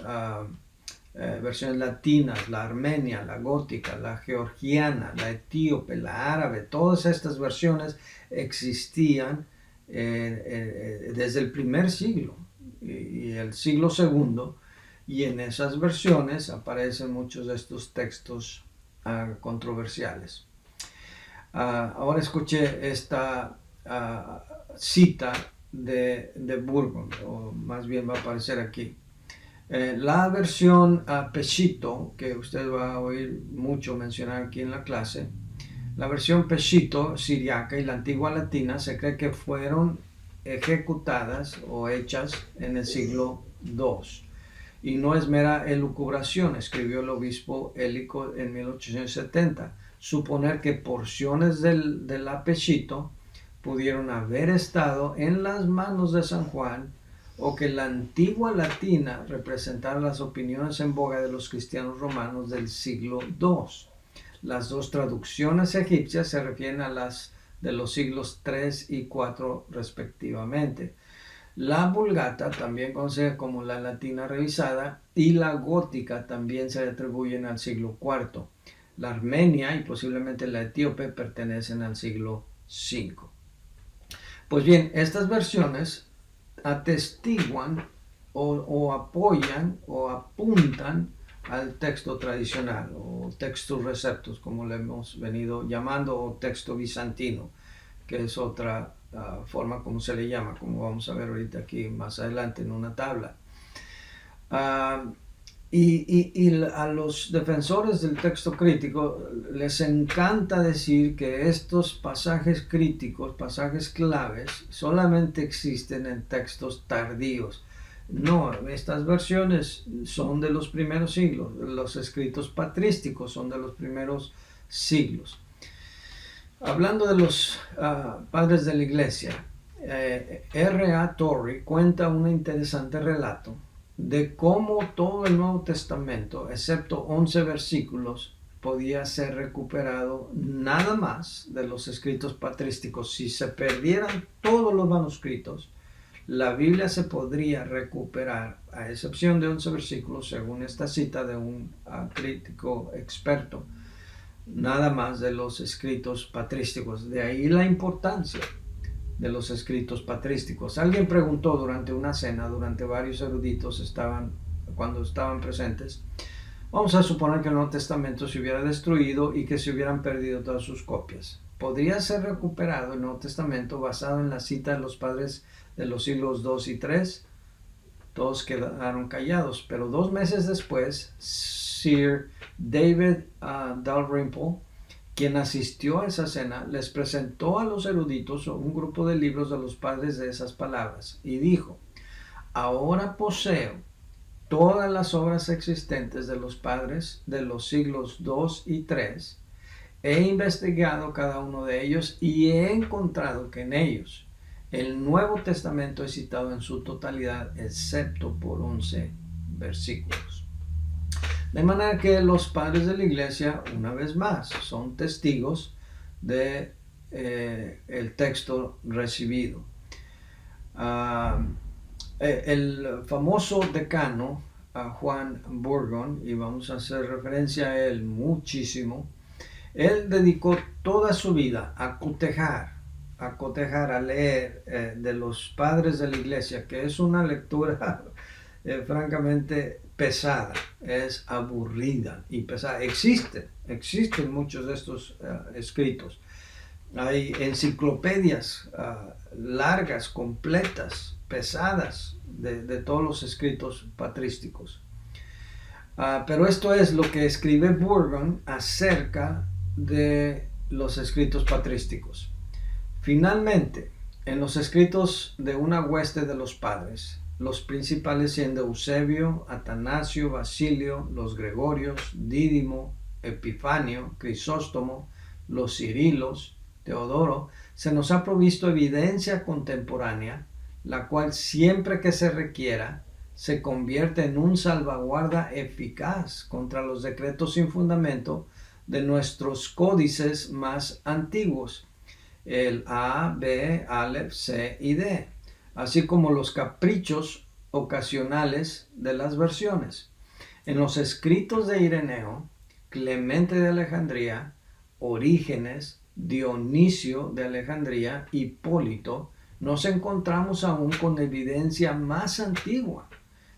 latinas, la armenia, la gótica, la georgiana, la etíope, la árabe. Todas estas versiones existían desde el primer siglo y el siglo segundo, y en esas versiones aparecen muchos de estos textos controversiales. Ahora escuché esta cita de Burgon, o más bien va a aparecer aquí. La versión Peshitta, que usted va a oír mucho mencionar aquí en la clase, la versión Peshitta siriaca y la antigua latina se cree que fueron ejecutadas o hechas en el siglo II. Y no es mera elucubración, escribió el obispo Hélico en 1870. Suponer que porciones de la Peshitta pudieron haber estado en las manos de San Juan, o que la antigua latina representara las opiniones en boga de los cristianos romanos del siglo II. Las dos traducciones egipcias se refieren a las de los siglos III y IV respectivamente. La Vulgata, también conocida como la latina revisada, y la gótica también se atribuyen al siglo IV. La armenia y posiblemente la etíope pertenecen al siglo V. Pues bien, estas versiones atestiguan o apoyan o apuntan al texto tradicional o textus receptus, como le hemos venido llamando, o texto bizantino, que es otra forma como se le llama, como vamos a ver ahorita aquí más adelante en una tabla. Y a los defensores del texto crítico les encanta decir que estos pasajes críticos, pasajes claves, solamente existen en textos tardíos. No, estas versiones son de los primeros siglos, los escritos patrísticos son de los primeros siglos. Hablando de los padres de la iglesia, R.A. Torrey cuenta un interesante relato de cómo todo el Nuevo Testamento, excepto 11 versículos, podía ser recuperado nada más de los escritos patrísticos. Si se perdieran todos los manuscritos, la Biblia se podría recuperar, a excepción de 11 versículos, según esta cita de un crítico experto, nada más de los escritos patrísticos. De ahí la importancia de los escritos patrísticos. Alguien preguntó durante una cena, durante varios eruditos cuando estaban presentes, vamos a suponer que el Nuevo Testamento se hubiera destruido y que se hubieran perdido todas sus copias. ¿Podría ser recuperado el Nuevo Testamento basado en la cita de los padres de los siglos II y III? Todos quedaron callados, pero 2 meses después, Sir David Dalrymple, quien asistió a esa cena, les presentó a los eruditos un grupo de libros de los padres de esas palabras y dijo: ahora poseo todas las obras existentes de los padres de los siglos II y III. He investigado cada uno de ellos y he encontrado que en ellos el Nuevo Testamento es citado en su totalidad, excepto por 11 versículos. De manera que los padres de la iglesia, una vez más, son testigos de el texto recibido. El famoso decano Juan Burgon, y vamos a hacer referencia a él muchísimo, él dedicó toda su vida a cotejar, a leer de los padres de la iglesia, que es una lectura francamente pesada, es aburrida y pesada. Existen muchos de estos escritos. Hay enciclopedias largas, completas, pesadas de todos los escritos patrísticos. Pero esto es lo que escribe Burgon acerca de los escritos patrísticos. Finalmente, en los escritos de una hueste de los padres, los principales siendo Eusebio, Atanasio, Basilio, los Gregorios, Dídimo, Epifanio, Crisóstomo, los Cirilos, Teodoro, se nos ha provisto evidencia contemporánea, la cual siempre que se requiera, se convierte en un salvaguarda eficaz contra los decretos sin fundamento de nuestros códices más antiguos, el A, B, Aleph, C y D, así como los caprichos ocasionales de las versiones. En los escritos de Ireneo, Clemente de Alejandría, Orígenes, Dionisio de Alejandría, Hipólito, nos encontramos aún con evidencia más antigua,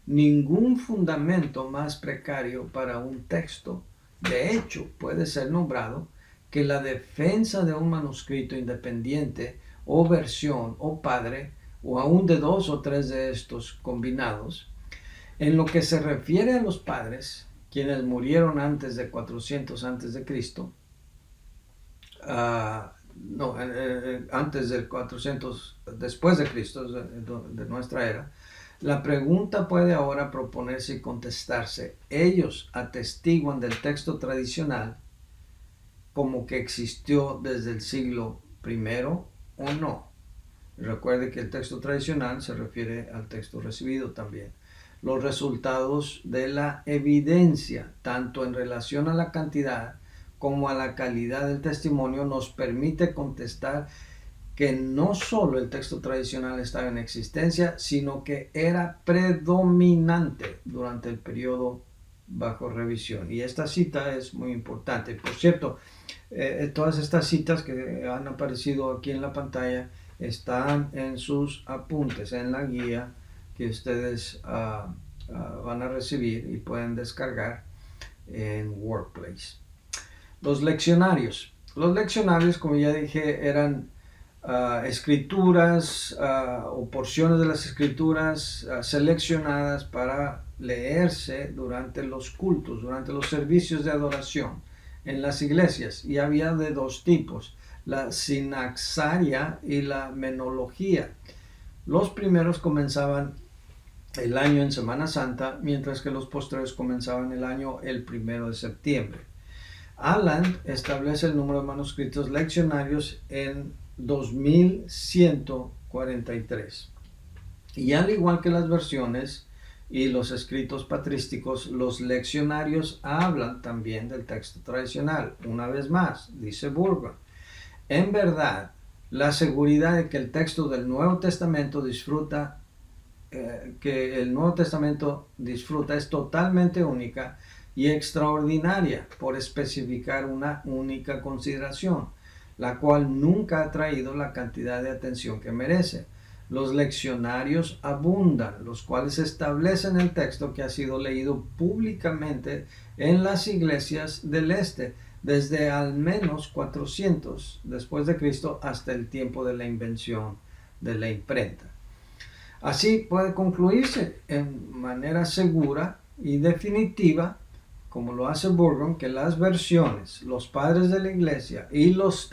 ningún fundamento más precario para un texto. De hecho, puede ser nombrado que la defensa de un manuscrito independiente o versión o padre, o aún de 2 o 3 de estos combinados, en lo que se refiere a los padres, quienes murieron antes de 400 antes de Cristo, antes del 400 después de Cristo, de nuestra era, la pregunta puede ahora proponerse y contestarse. ¿Ellos atestiguan del texto tradicional como que existió desde el siglo I o no? Recuerde que el texto tradicional se refiere al texto recibido también. Los resultados de la evidencia, tanto en relación a la cantidad como a la calidad del testimonio, nos permite contestar que no solo el texto tradicional estaba en existencia, sino que era predominante durante el periodo bajo revisión. Y esta cita es muy importante. Por cierto, todas estas citas que han aparecido aquí en la pantalla están en sus apuntes, en la guía que ustedes van a recibir y pueden descargar. en Workplace. Los leccionarios. Los leccionarios, como ya dije, eran escrituras o porciones de las escrituras seleccionadas para leerse durante los cultos, durante los servicios de adoración en las iglesias. Y había de dos tipos, la sinaxaria y la menología. Los primeros comenzaban el año en Semana Santa, mientras que los posteriores comenzaban el año el 1 de septiembre. Aland establece el número de manuscritos leccionarios en 2143. Y al igual que las versiones y los escritos patrísticos, los leccionarios hablan también del texto tradicional. Una vez más, dice Burgon, en verdad, la seguridad de que el texto del Nuevo Testamento disfruta es totalmente única y extraordinaria, por especificar una única consideración, la cual nunca ha traído la cantidad de atención que merece. Los leccionarios abundan, los cuales establecen el texto que ha sido leído públicamente en las iglesias del este, desde al menos 400 después de Cristo hasta el tiempo de la invención de la imprenta. Así puede concluirse en manera segura y definitiva, como lo hace Burgon, que las versiones, los padres de la iglesia y los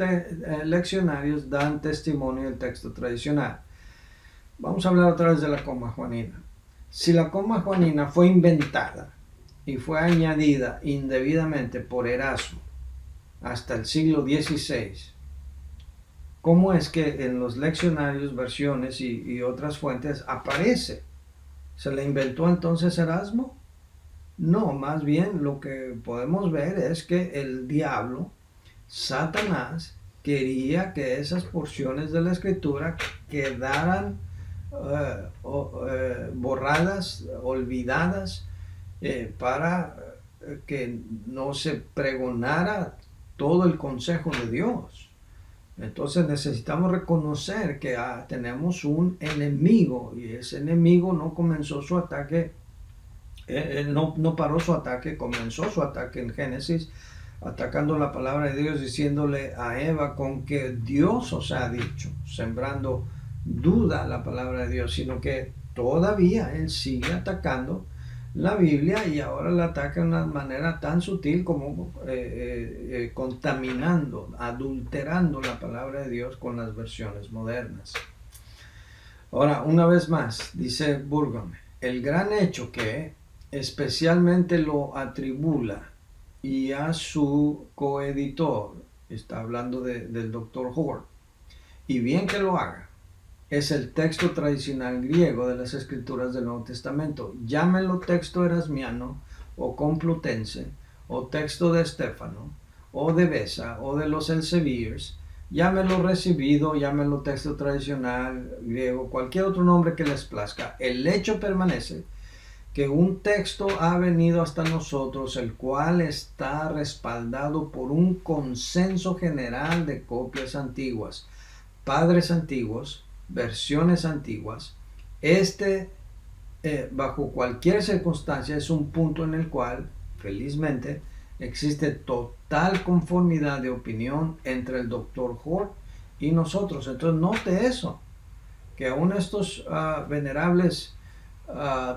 leccionarios dan testimonio del texto tradicional. Vamos a hablar otra vez de la coma juanina. Si la coma juanina fue inventada y fue añadida indebidamente por Erasmo hasta el siglo XVI, ¿cómo es que en los leccionarios, versiones y otras fuentes aparece? ¿Se la inventó entonces Erasmo? No, más bien lo que podemos ver es que el diablo, Satanás, quería que esas porciones de la escritura quedaran borradas, olvidadas, para que no se pregonara todo el consejo de Dios. Entonces necesitamos reconocer que tenemos un enemigo, y ese enemigo no comenzó su ataque, no paró su ataque, comenzó su ataque en Génesis, atacando la palabra de Dios, diciéndole a Eva con que Dios os ha dicho, sembrando duda a la palabra de Dios, sino que todavía él sigue atacando la Biblia, y ahora la ataca de una manera tan sutil como contaminando, adulterando la palabra de Dios con las versiones modernas. Ahora, una vez más, dice Burgon, el gran hecho que especialmente lo atribula y a su coeditor, está hablando del Dr. Hort, y bien que lo haga, es el texto tradicional griego de las escrituras del Nuevo Testamento. Llámenlo texto erasmiano o complutense, o texto de Estéfano, o de Besa, o de los Elseviers. Llámenlo recibido, llámenlo texto tradicional griego, cualquier otro nombre que les plazca. El hecho permanece que un texto ha venido hasta nosotros, el cual está respaldado por un consenso general de copias antiguas, padres antiguos, versiones antiguas. Bajo cualquier circunstancia, es un punto en el cual, felizmente, existe total conformidad de opinión entre el Dr. Hort y nosotros. Entonces, note eso, que aún estos venerables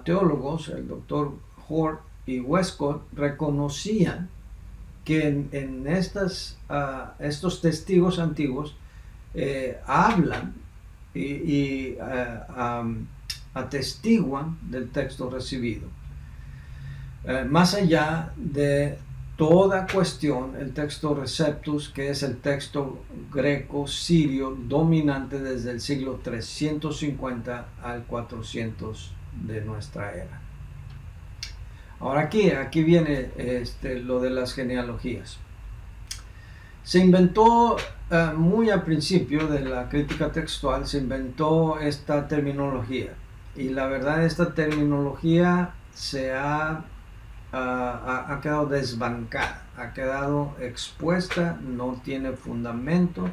teólogos, el Dr. Hort y Westcott, reconocían que en estos testigos antiguos hablan y atestiguan del texto recibido. Más allá de toda cuestión, el texto Receptus, que es el texto greco-sirio dominante desde el siglo 350 al 400 de nuestra era. Ahora aquí viene lo de las genealogías. Se inventó muy al principio de la crítica textual, se inventó esta terminología, y la verdad esta terminología se ha quedado desbancada, ha quedado expuesta, no tiene fundamento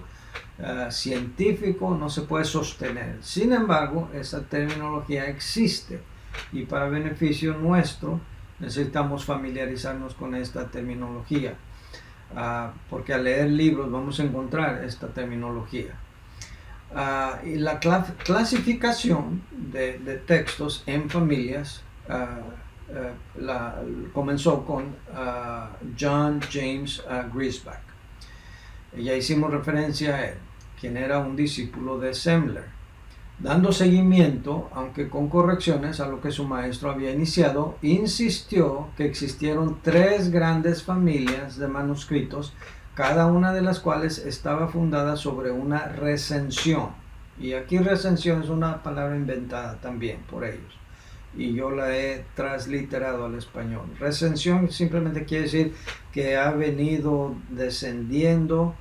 científico, no se puede sostener. Sin embargo, esa terminología existe, y para beneficio nuestro necesitamos familiarizarnos con esta terminología, porque al leer libros vamos a encontrar esta terminología. Y la clasificación de textos en familias comenzó con John James Griesbach. Ya hicimos referencia a él, quien era un discípulo de Semler, dando seguimiento, aunque con correcciones, a lo que su maestro había iniciado. Insistió que existieron 3 grandes familias de manuscritos, cada una de las cuales estaba fundada sobre una recensión. Y aquí recensión es una palabra inventada también por ellos, y yo la he transliterado al español. Recensión simplemente quiere decir que ha venido descendiendo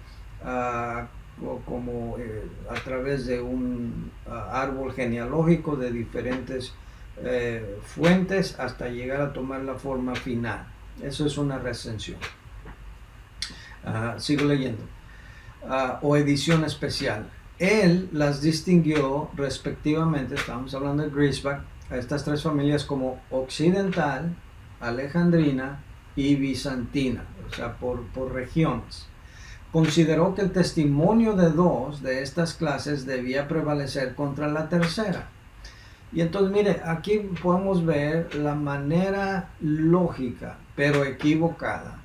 como a través de un árbol genealógico de diferentes fuentes hasta llegar a tomar la forma final. Eso es una recensión. Sigo leyendo. O edición especial. Él las distinguió respectivamente, estamos hablando de Griesbach, a estas 3 familias como occidental, alejandrina y bizantina, o sea, por regiones. Consideró que el testimonio de 2 de estas clases debía prevalecer contra la tercera. Y entonces, mire, aquí podemos ver la manera lógica, pero equivocada,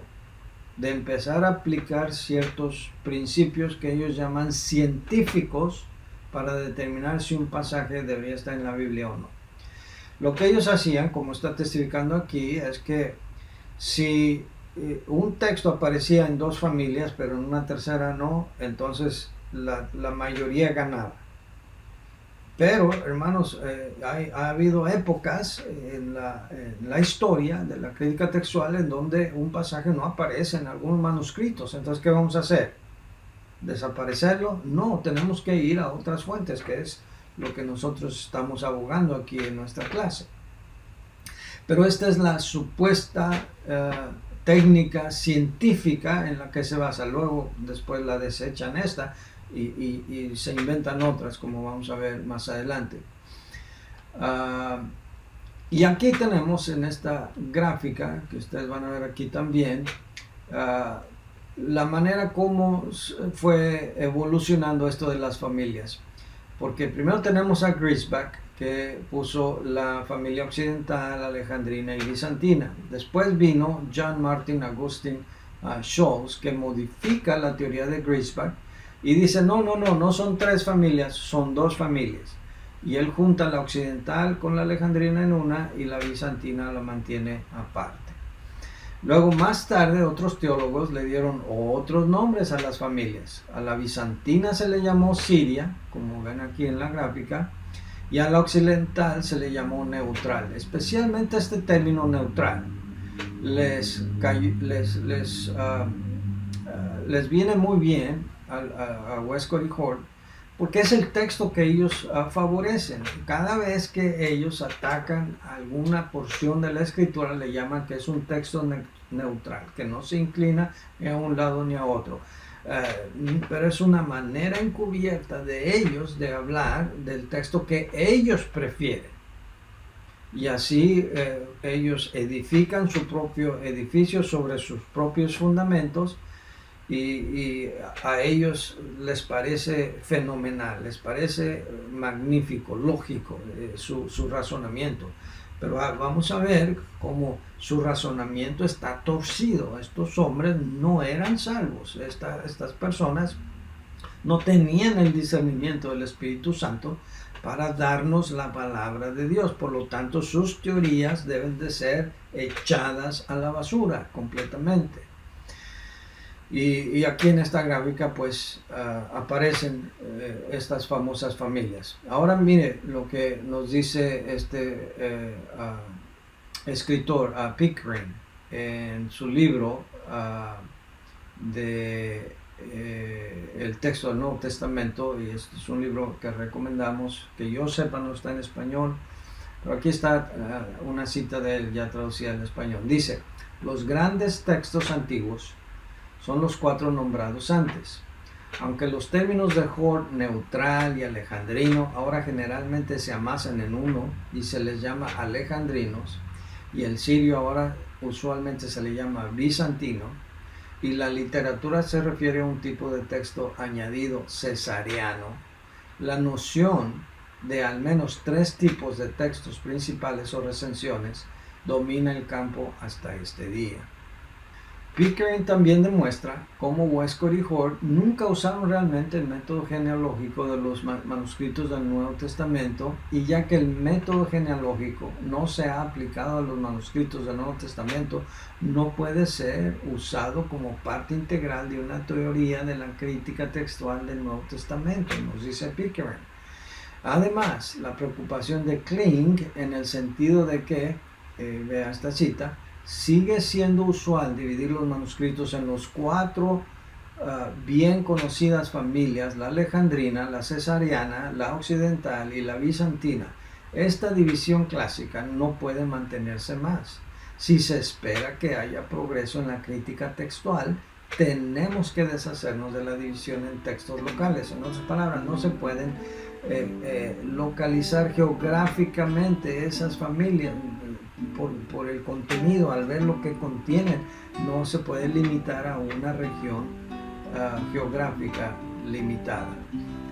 de empezar a aplicar ciertos principios que ellos llaman científicos para determinar si un pasaje debería estar en la Biblia o no. Lo que ellos hacían, como está testificando aquí, es que si un texto aparecía en 2 familias, pero en una tercera no, entonces la mayoría ganaba. Pero, hermanos, ha habido épocas en la historia de la crítica textual en donde un pasaje no aparece en algunos manuscritos. Entonces, ¿qué vamos a hacer? ¿Desaparecerlo? No, tenemos que ir a otras fuentes, que es lo que nosotros estamos abogando aquí en nuestra clase. Pero esta es la supuesta técnica científica en la que se basa. Luego, después la desechan esta y se inventan otras, como vamos a ver más adelante. Y aquí tenemos en esta gráfica, que ustedes van a ver aquí también, la manera como fue evolucionando esto de las familias. Porque primero tenemos a Griesbach, que puso la familia occidental, alejandrina y bizantina. Después vino John Martin Augustin Scholz, que modifica la teoría de Griesbach y dice, no son 3 familias, son 2 familias. Y él junta la occidental con la alejandrina en una y la bizantina la mantiene aparte. Luego, más tarde, otros teólogos le dieron otros nombres a las familias. A la bizantina se le llamó Siria, como ven aquí en la gráfica, y a la occidental se le llamó neutral. Especialmente este término neutral les viene muy bien a Westcott y Hort, porque es el texto que ellos favorecen. Cada vez que ellos atacan alguna porción de la escritura, le llaman que es un texto neutral, que no se inclina ni a un lado ni a otro. Pero es una manera encubierta de ellos de hablar del texto que ellos prefieren. Y así ellos edifican su propio edificio sobre sus propios fundamentos. Y a ellos les parece fenomenal, les parece magnífico, lógico su razonamiento. Pero vamos a ver cómo su razonamiento está torcido. Estos hombres no eran salvos. Estas personas no tenían el discernimiento del Espíritu Santo para darnos la palabra de Dios. Por lo tanto, sus teorías deben de ser echadas a la basura completamente. Y aquí en esta gráfica pues aparecen estas famosas familias. Ahora mire lo que nos dice este escritor Pickering en su libro el texto del Nuevo Testamento, y este es un libro que recomendamos, que yo sepa no está en español, pero aquí está una cita de él ya traducida al español. Dice: los grandes textos antiguos son los 4 nombrados antes. Aunque los términos de Hort, neutral y alejandrino ahora generalmente se amasan en uno y se les llama alejandrinos, y el sirio ahora usualmente se le llama bizantino, y la literatura se refiere a un tipo de texto añadido cesariano. La noción de al menos 3 tipos de textos principales o recensiones domina el campo hasta este día. Pickering también demuestra cómo Westcott y Hort nunca usaron realmente el método genealógico de los manuscritos del Nuevo Testamento, y ya que el método genealógico no se ha aplicado a los manuscritos del Nuevo Testamento, no puede ser usado como parte integral de una teoría de la crítica textual del Nuevo Testamento, nos dice Pickering. Además, la preocupación de Kling en el sentido de que, vea esta cita, sigue siendo usual dividir los manuscritos en los 4 bien conocidas familias, la alejandrina, la cesariana, la occidental y la bizantina. Esta división clásica no puede mantenerse más. Si se espera que haya progreso en la crítica textual, tenemos que deshacernos de la división en textos locales. En otras palabras, no se pueden localizar geográficamente esas familias por el contenido. Al ver lo que contienen, no se puede limitar a una región geográfica limitada,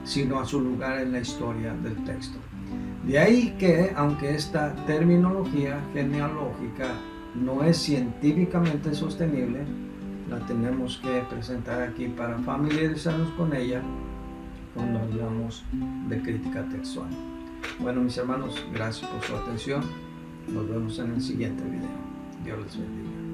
sino a su lugar en la historia del texto. De ahí que, aunque esta terminología genealógica no es científicamente sostenible, la tenemos que presentar aquí para familiarizarnos con ella cuando hablamos de crítica textual. Bueno, mis hermanos, gracias por su atención. Nos vemos en el siguiente video. Dios les bendiga.